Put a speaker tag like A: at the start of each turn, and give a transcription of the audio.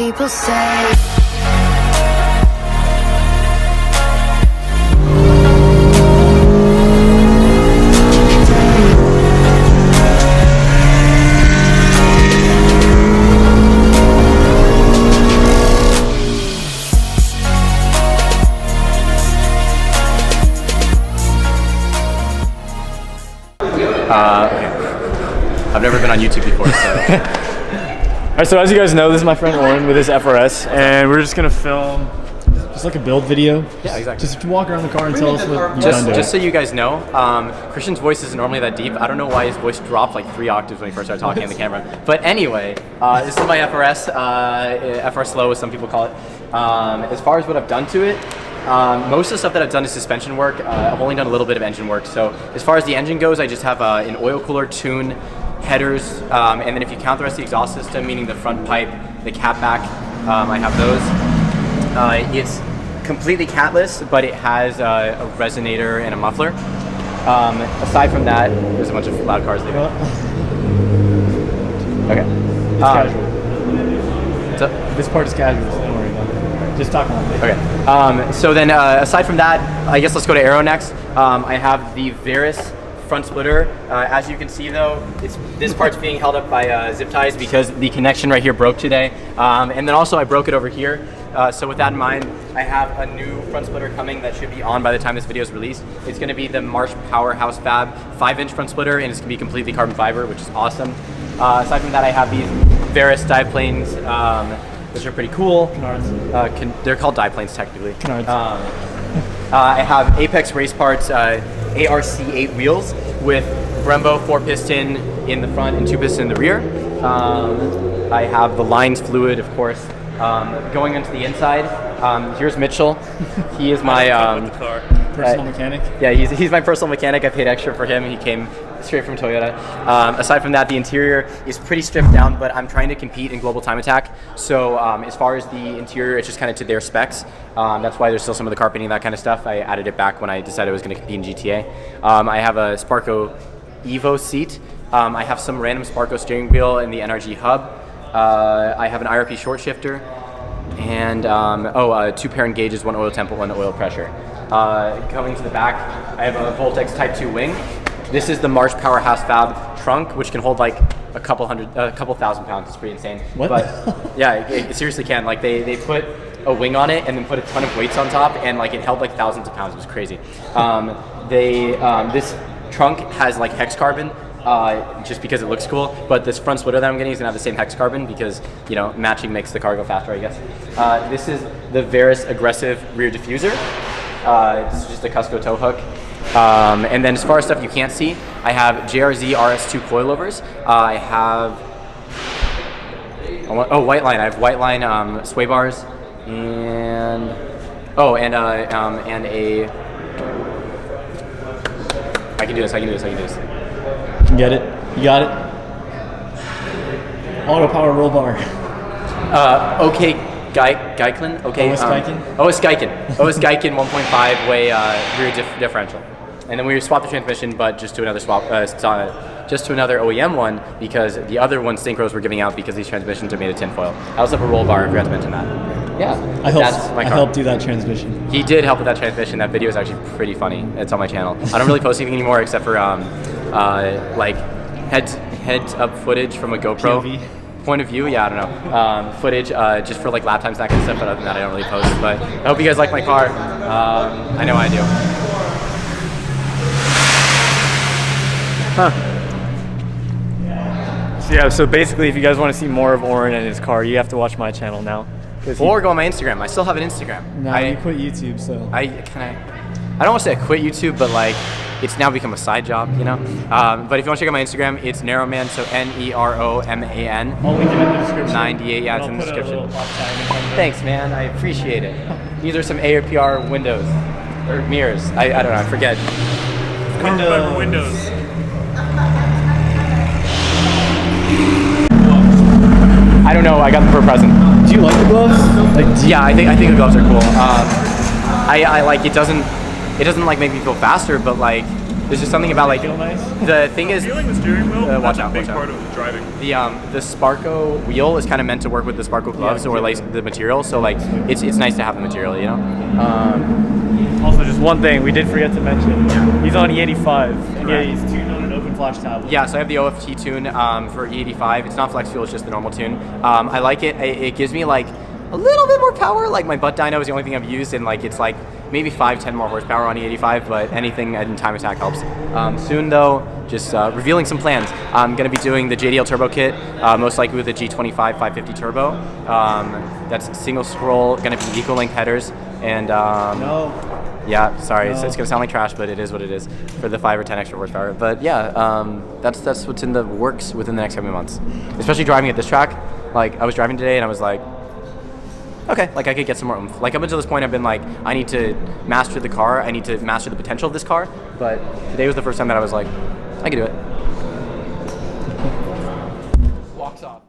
A: people say.
B: I've never been on YouTube before, so.
C: Alright, so as you guys know, this is my friend Oren with his FRS, and we're just gonna film just like a build video.
B: Yeah, exactly.
C: Just walk around the car and tell us what you've done to it.
B: Just so you guys know, Christian's voice isn't normally that deep. I don't know why his voice dropped like 3 octaves when he first started talking on the camera. But anyway, this is my FRS, FRS Low as some people call it. As far as what I've done to it, most of the stuff that I've done is suspension work. I've only done a little bit of engine work. So as far as the engine goes, I just have an oil cooler, tune, headers, and then if you count the rest of the exhaust system, meaning the front pipe, the cat back, I have those. It's completely catless, but it has a resonator and a muffler. Aside from that, there's a bunch of loud cars there. Okay.
C: It's casual. This part is casual, so don't worry about it. Just talk about it.
B: Okay. So then, aside from that, I guess let's go to aero next. I have the Veris front splitter. As you can see though, this part's being held up by zip ties because the connection right here broke today. And then also I broke it over here. So with that in mind, I have a new front splitter coming that should be on by the time this video is released. It's gonna be the Marsh Powerhouse Fab 5-inch front splitter, and it's gonna be completely carbon fiber, which is awesome. Aside from that, I have these Veris dive planes, which are pretty cool.
C: Canards.
B: They're called dive planes technically.
C: Canards.
B: I have Apex Race Parts ARC8 wheels with Brembo 4-piston in the front and 2-piston in the rear. I have the lines fluid, of course. Going into the inside, here's Mitchell. He is my
C: personal mechanic.
B: Yeah, he's my personal mechanic. I paid extra for him. He came straight from Toyota. Aside from that, the interior is pretty stripped down, but I'm trying to compete in Global Time Attack. So as far as the interior, it's just kind of to their specs. That's why there's still some of the carpeting and that kind of stuff. I added it back when I decided I was going to compete in GTA. I have a Sparco Evo seat. I have some random Sparco steering wheel in the NRG hub. I have an IRP short shifter, and 2 parent gauges, 1 oil temp, 1 oil pressure. Coming to the back, I have a Voltex Type 2 wing. This is the Marsh Powerhouse Fab trunk, which can hold like a couple thousand pounds. It's pretty insane.
C: What?
B: But yeah, it seriously can. Like they put a wing on it and then put a ton of weights on top, and like it held like thousands of pounds. It was crazy. This trunk has like hex carbon. Just because it looks cool, but this front splitter that I'm getting is gonna have the same hex carbon because, you know, matching makes the car go faster, I guess. This is the Veris aggressive rear diffuser. This is just a Cusco tow hook. And then as far as stuff you can't see, I have JRZ RS2 coilovers. I have white line. I have white line sway bars, and a. I can do this.
C: Get it? You got it? Auto power roll bar.
B: Okay, Geiklin. Okay.
C: OS Geiken?
B: OS Geiken 1.5 way rear differential. And then we swapped the transmission, but just to another OEM one, because the other one synchros were giving out because these transmissions are made of tinfoil. I also have a roll bar. I forgot to mention that. Yeah,
C: I helped do that transmission.
B: He did help with that transmission. That video is actually pretty funny. It's on my channel. I don't really post anything anymore except for like heads up footage from a GoPro.
C: POV.
B: Point of view, yeah, I don't know. Footage just for like lap times, that kind of stuff, but other than that I don't really post. But I hope you guys like my car. I know I do.
C: So basically if you guys want to see more of Oren and his car, you have to watch my channel now.
B: Or go on my Instagram. I still have an Instagram.
C: No, you quit YouTube, so.
B: I don't want to say I quit YouTube, but like it's now become a side job, you know? But if you want to check out my Instagram, it's Neroman, so Neroman.
C: I'll link it in the description.
B: 98, yeah, it's in the description. Thanks, man. I appreciate it. These are some ARPR windows. Or mirrors. I don't know, I forget.
C: Windows.
B: I don't know, I got them for a present.
C: Do you like the gloves?
B: Yeah, I think the gloves are cool. I like it doesn't like make me feel faster, but like There's just something about like
C: Feel nice?
B: the thing is
A: Feeling the steering wheel,
B: watch
A: that's
B: out,
A: a big
B: watch out.
A: part of driving.
B: the Sparko wheel is kind of meant to work with the Sparko gloves or like the material. So like it's nice to have the material, you know.
C: Also, just one thing we did forget to mention. He's on E85, and
B: Right.
C: he's tuned on an open flash tablet.
B: Yeah, so I have the OFT tune for E85. It's not flex fuel, it's just the normal tune. I like it. It gives me like a little bit more power. Like my butt dyno is the only thing I've used, and like it's like maybe 5-10 more horsepower on E85, but anything in time attack helps. Soon though, just revealing some plans. I'm gonna be doing the JDL turbo kit, most likely with a G25 550 turbo. That's single scroll, gonna be equal length headers, and yeah, sorry, it's gonna sound like trash, but it is what it is for the 5 or 10 extra horsepower. But yeah, that's what's in the works within the next coming months. Especially driving at this track. Like I was driving today and I was like, okay, like I could get some more oomph. Like up until this point, I've been like, I need to master the car. I need to master the potential of this car. But today was the first time that I was like, I can do it. Walks off.